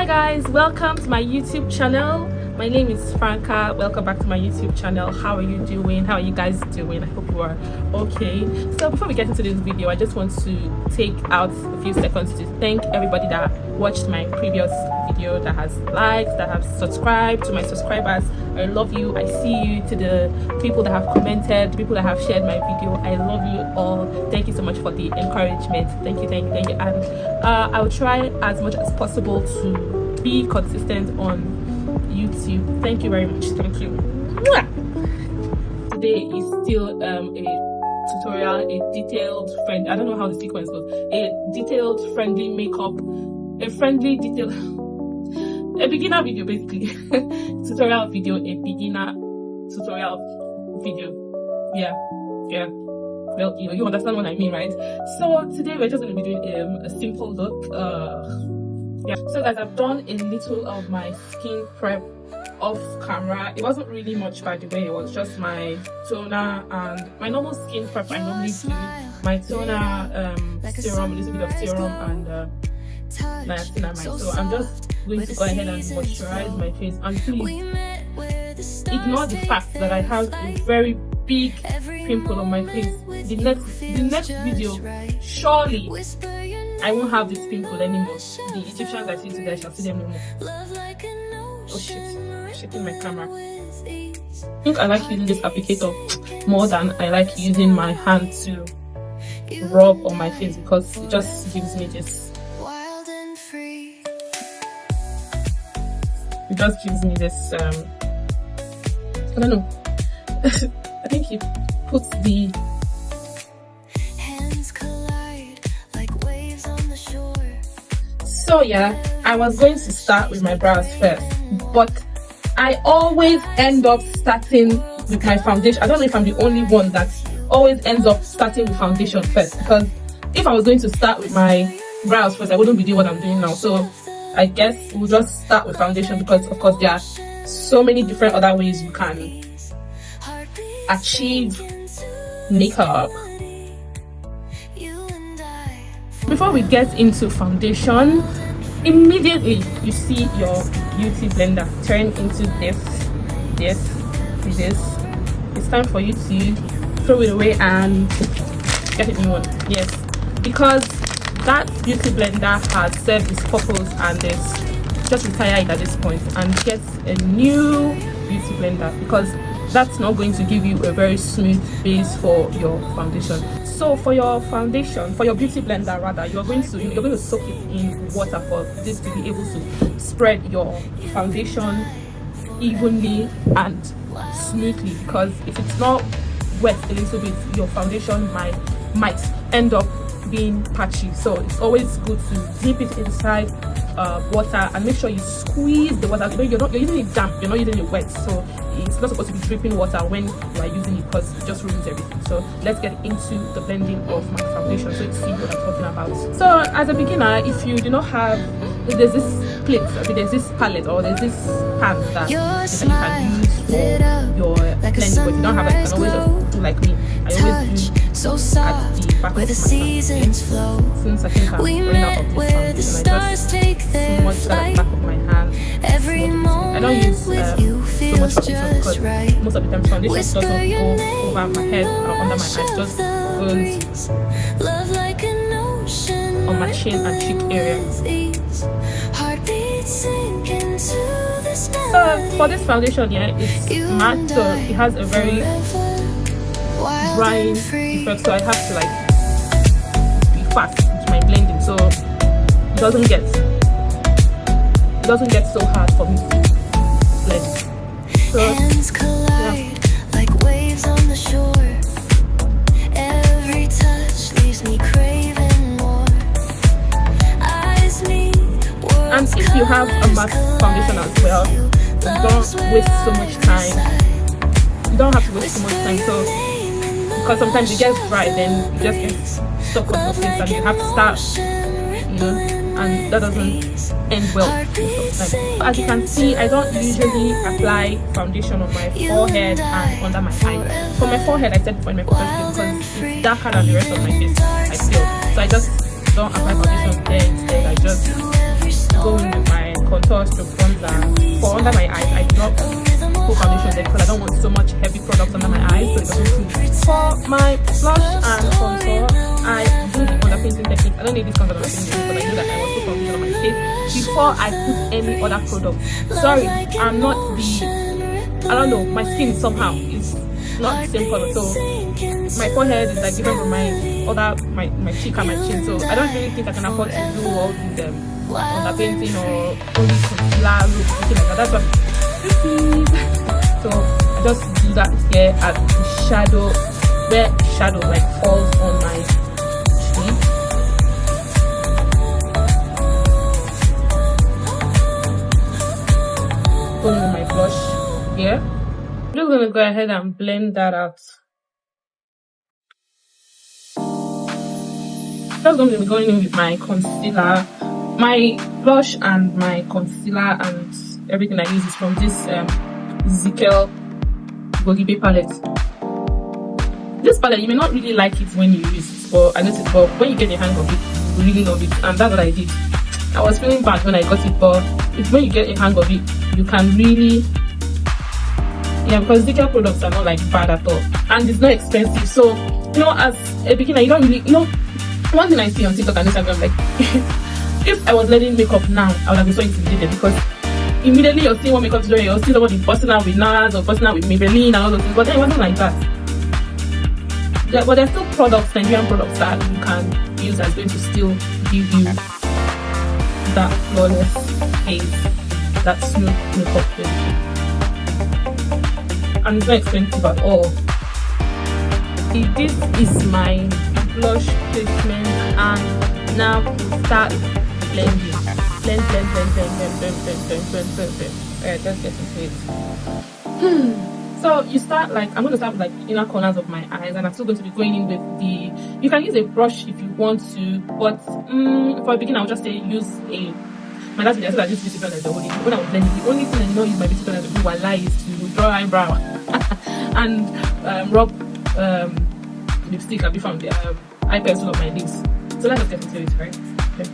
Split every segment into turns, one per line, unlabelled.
Hi guys, welcome to my YouTube channel. My name is Franca. Welcome back to my YouTube channel. How are you doing? How are you guys doing? I hope you are okay. So before we get into this video, I just want to take out a few seconds to thank everybody that watched my previous video, that has liked, that have subscribed. To my subscribers, I love you. I see you. To the people that have commented, people that have shared my video, I love you all. Thank you so much for the encouragement. Thank you. And I will try as much as possible to be consistent on YouTube. Thank you very much. Thank you. Today is still a tutorial, a detailed friend. I don't know how the sequence goes. A detailed, friendly makeup, a friendly detail, a beginner video basically. Tutorial video, a beginner tutorial video. Yeah. Well, you understand what I mean, right? So today we're just going to be doing a simple look. So guys, I've done a little of my skin prep off camera. It wasn't really much, by the way. It was just my toner and my normal skin prep I normally do. My toner, serum, a little bit of serum, and niacinamide. So I'm just going to go ahead and moisturize my face. And please ignore the fact that I have a very big pimple on my face. The next video, surely I won't have this pimple anymore. The Egyptians I see today, I shall see them no more. Oh shit, shaking my camera. I think I like using this applicator more than I like using my hand to rub on my face, because it just gives me this. It just gives me this. I don't know. I think it puts the. So yeah, I was going to start with my brows first, but I always end up starting with my foundation. I don't know if I'm the only one that always ends up starting with foundation first, because if I was going to start with my brows first, I wouldn't be doing what I'm doing now. So I guess we'll just start with foundation, because of course there are so many different other ways you can achieve makeup. Before we get into foundation, immediately you see your beauty blender turn into this. It's time for you to throw it away and get a new one. Yes, because that beauty blender has served its purpose, and just retire it at this point and get a new beauty blender, because that's not going to give you a very smooth base for your foundation. So for your foundation, for your beauty blender rather, you're going to soak it in water for this to be able to spread your foundation evenly and smoothly, because if it's not wet a little bit, your foundation might end up being patchy. So it's always good to dip it inside water and make sure you squeeze the water. You're using it damp, you're not using it wet, so it's not supposed to be dripping water when you are using it, because it just ruins everything. So let's get into the blending of my foundation so you see what I'm talking about. So as a beginner, if you do not have, there's this plate, there's this palette, or there's this pan that you can use for your blending, but if you don't have it, you can always just do like me. I always do at the back of my hand. Since I think I'm running out of this foundation, I just smudge that at the back of my hand. I don't use so much foundation, because most of the time foundation doesn't go over my head or under my eyes, just goes on my chin and cheek area. So for this foundation, yeah, it's matte, so it has a very drying effect, so I have to like be fast with my blending, so it doesn't get so hard for me to blend. So yeah.
Like waves on the shore. Every touch leaves me craving more. Eyes meet,
And if you have a matte foundation as well, don't waste so much time. You don't have to waste so much time, so because sometimes it gets dry, then you just get stuck on your face and you have to start, and that doesn't end well most of the time. As you can see, I don't usually apply foundation on my forehead and under my eyes. For my forehead, I said before in my previous video, because it's darker than the rest of my face, I feel. So I just don't apply foundation there. Instead, I just go in with my contour stroke bronzer. For under my eyes, I do not put foundation there because I don't want so much heavy products under my eyes, so it doesn't prove. For my blush and contour, I do the underpainting technique. I don't need this kind of underpainting because I know that I want to put foundation on my face before I put any other product. Sorry, I'm not I don't know, my skin somehow is not the same color, so my forehead is like different from my cheek and my chin, so I don't really think I can afford to do all these underpainting or only concealer look, something like that. That's what so I just do that here at the shadow, where shadow like falls on my cheek. Going with my blush here. I'm just gonna go ahead and blend that out. Just going to be going in with my concealer. My blush and my concealer and everything I use is from this Zikel Gogibe palette. This palette, you may not really like it when you use it, but I noticed, but when you get the hang of it, you really love it, and that's what I did. I was feeling bad when I got it, but when you get the hang of it, you can really, because Zikel products are not like bad at all, and it's not expensive. So as a beginner, you don't really, one thing I see on TikTok and Instagram, like if I was learning makeup now, I would have been so intimidated because immediately you're seeing one makeup tutorial, you're seeing somebody busting out with NARS or busting out with Maybelline and all those things, but then it wasn't like that. But there's still products, Nigerian products that you can use that's going to still give you that flawless face, that smooth makeup face. And it's not expensive at all. This is my blush placement, and now we start blending. Blend. Alright, let's get into it. So you start I'm going to start with like the inner corners of my eyes, and I'm still going to be going in with you can use a brush if you want to, but for a beginner I'll just say use my last video I said I use beauty blender the whole day. When I was blending, the only thing I did not use my beauty blender to do while is to draw eyebrow and rub lipstick and from the eye pencil of my lips. So let's get into it, right? Okay.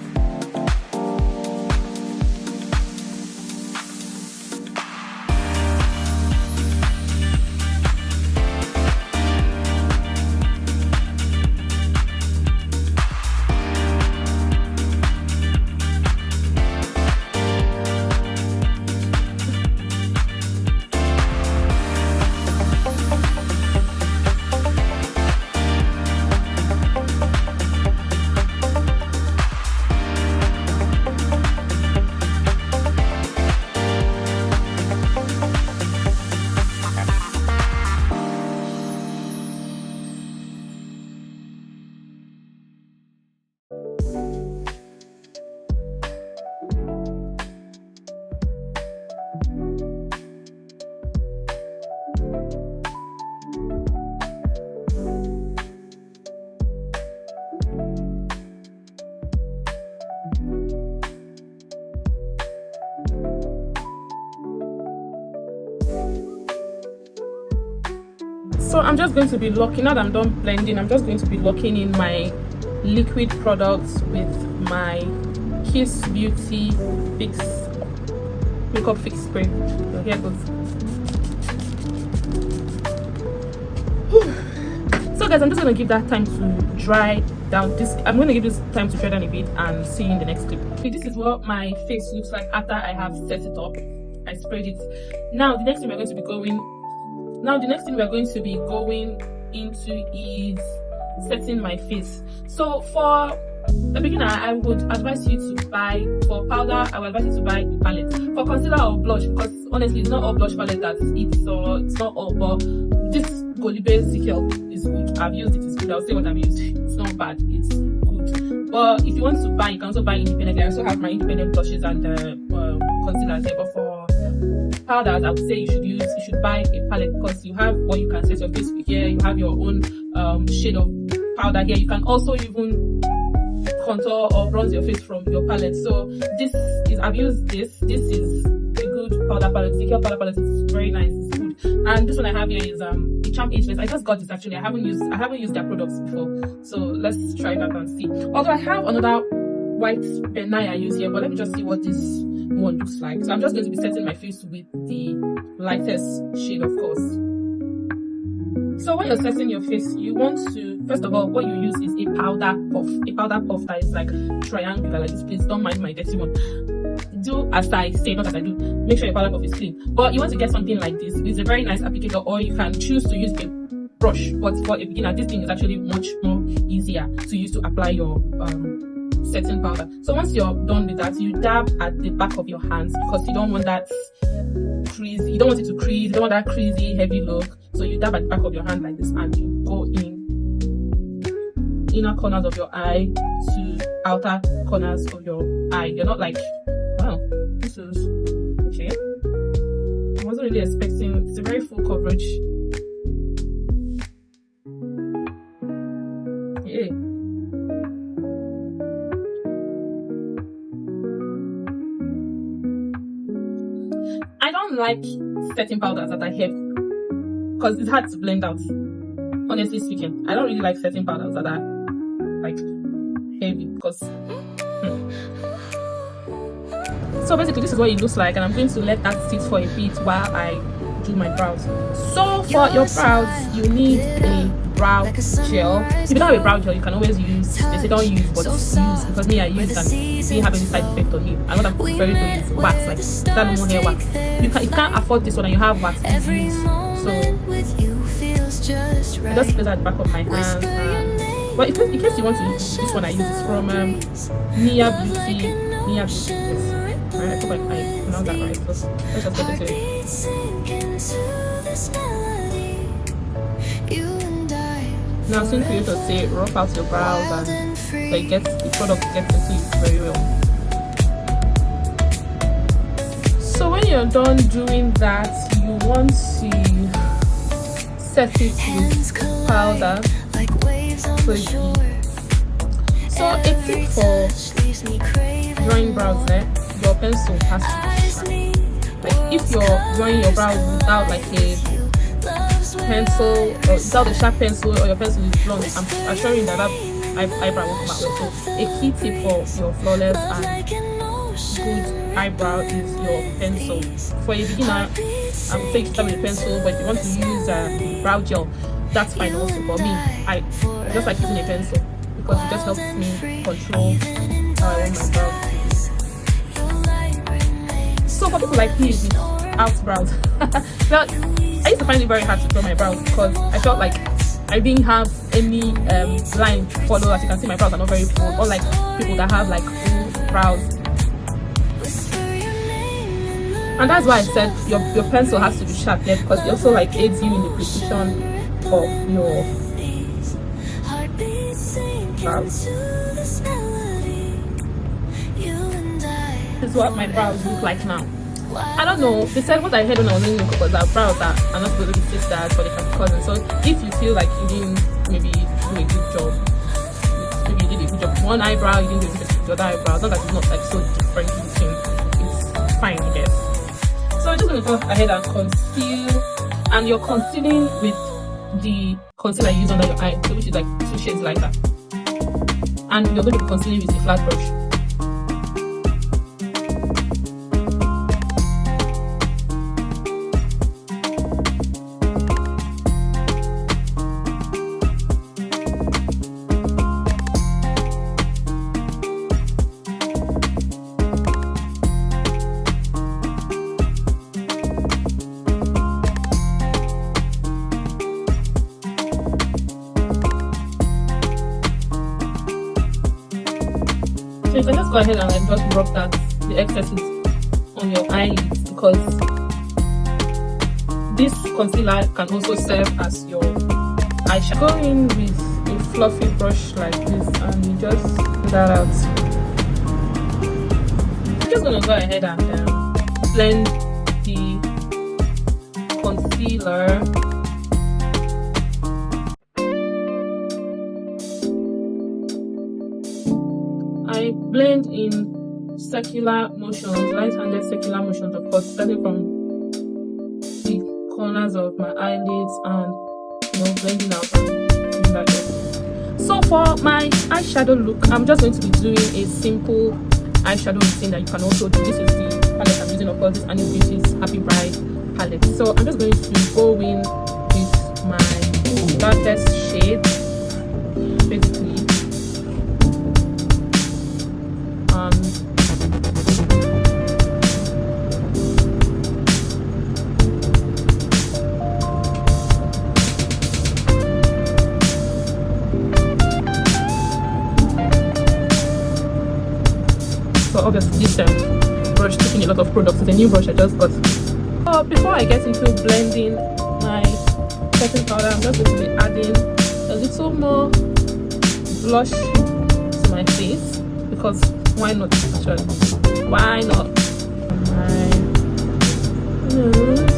So I'm just going to be locking, now that I'm done blending, I'm just going to be locking in my liquid products with my Kiss Beauty Fix Makeup Fix Spray. So here it goes. So guys, I'm just going to give that time to dry down. I'm going to give this time to dry down a bit and see you in the next clip. Okay, this is what my face looks like after I have set it up. I sprayed it. Now the next thing we're going to be going into is setting my face. So for a beginner, I would advise you to buy, for powder, I would advise you to buy a palette. For concealer or blush, because honestly, it's not all blush palette that it's not all, but this Golibe Zikel is good. I've used it, it's good. I'll say what I've used. It's not bad, it's good. But if you want to buy, you can also buy independently. I also have my independent blushes and concealers here, but for powders, I would say you should buy a palette, because you have what you can set your face with here. You have your own shade of powder here. You can also even contour or bronze your face from your palette. So I've used this is a good powder palette. Zikel powder palette is very nice, it's good. And this one I have here is the Charm Ageless. I just got this actually. I haven't used their products before, so let's try that and see. Although I have another white pen I use here, but let me just see what this one looks like. So I'm just going to be setting my face with the lightest shade, of course. So when you're setting your face, you want to, first of all, what you use is a powder puff that is like triangular like this. Please don't mind my dirty one. Do as I say, not as I do. Make sure your powder puff is clean. But you want to get something like this. It's a very nice applicator, or you can choose to use a brush. But for a beginner, this thing is actually much more easier to use to apply your setting powder. So once you're done with that, you dab at the back of your hands, because you don't want that crease. You don't want it to crease. You don't want that crazy heavy look. So you dab at the back of your hand like this, and you go in inner corners of your eye to outer corners of your eye. You're not like, wow, this is okay. I wasn't really expecting. It's a very full coverage. Yeah. I don't like setting powders that are heavy because it's hard to blend out. Honestly speaking, I don't really like setting powders that are like heavy because so basically this is what it looks like, and I'm going to let that sit for a bit while I do my brows. So for your brows, you need a brow gel. If you don't have a brow gel, you can always use, they say don't use, but use, because me I use and it didn't have any side effect on it. And what I'm very good is wax, like that normal hair wax. You can't afford this one and you have wax to use. So I just place at the back of my hand. But in case you want to use this one, I use this from Nia Beauty. Yes. Right, I hope I pronounced that right. So let's just get into it. Now, since for you to say rough out your brows and like the product gets into it very well. So when you're done doing that, you want to set it with powder. So a tip for drawing brows there, your pencil has to be sharp. Like if you're drawing your brows without like a pencil or without a sharp pencil, or your pencil is blunt, I'm assuring that eyebrow won't come out well. So a key tip for your flawless and good eyebrow is your pencil. For a beginner, I would say start with a pencil, but if you want to use brow gel, that's fine also. For me, I just like using a pencil because it just helps me control how I want my brows to be. So for people like me with out brows, well, I used to find it very hard to draw my brows because I felt like I didn't have any line to follow. As you can see, my brows are not very full, or like people that have like full brows. And that's why I said your pencil has to be sharp there, because it also like aids you in the precision of your brows. This is what my brows look like now. I don't know. They said what I heard when I was doing makeup was that brows are not supposed to be sisters, but they can be cousins. So if you feel like you didn't maybe do a good job, maybe you did a good job with one eyebrow, you didn't do a good job with the other eyebrow, as long as it's not like so different looking, it's fine, I guess. So I'm just going to go ahead and conceal, and you're concealing with the concealer you use under your eye, which is like 2 shades lighter, and you're going to be concealing with a flat brush. So you can just go ahead and like just rub that, the excesses on your eyelids, because this concealer can also serve as your eyeshadow. Go in with a fluffy brush like this and you just do that out. I'm just gonna go ahead and blend the concealer. I blend in circular motions, right-handed circular motions, of course, starting from the corners of my eyelids and blending out and doing that. So for my eyeshadow look, I'm just going to be doing a simple eyeshadow routine that you can also do. This is the palette I'm using, of course, this Annie Beauty's Happy Bride palette. So I'm just going to go in with my darkest shade, basically. So obviously this brush taking a lot of products. It's a new brush I just got. So before I get into blending my setting powder, I'm just going to be adding a little more blush to my face, because why not, actually? Why not? My nose.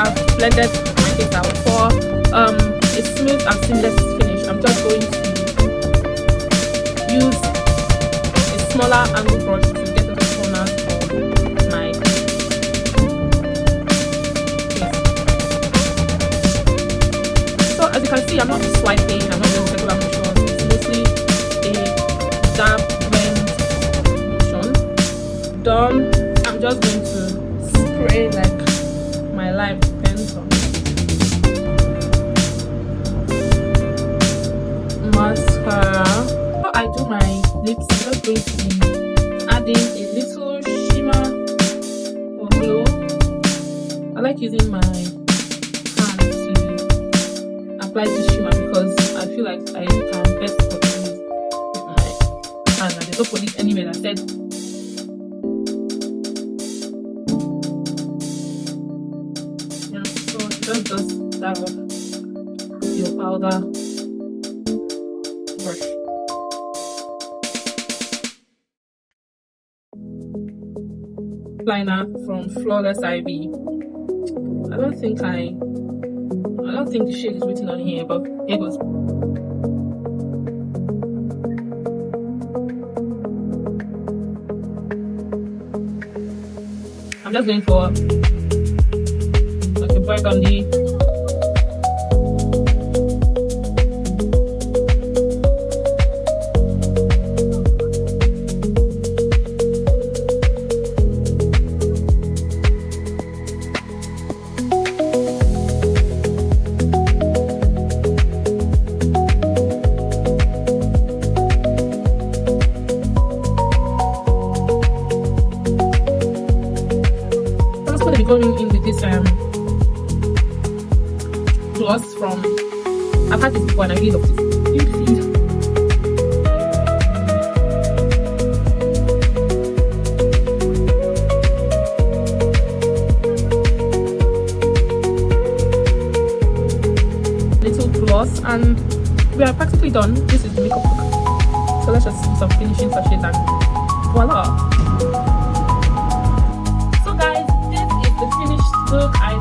I've blended my face out for a smooth and seamless finish. I'm just going to use a smaller angle brush to get to the corners of my face. So as you can see, I'm not swiping, I'm not doing regular motions. It's mostly a damp blend motion. Done. I'm just going to spray like my life depends on mascara. Before I do my lips, I'm just going to be adding a little shimmer or glow. I like using my hand to apply this shimmer because I feel like I can best control it with my hand, and there's no police anywhere that said just dab off your powder brush. Liner from Flawless Ivy. I don't think the shade is written on here, but here goes. I'm just going for like a burgundy. Going in with this gloss from, I've had this before and I really love this. You see, little gloss, and we are practically done. This is the makeup look. So let's just do some finishing touches and voila. Look, I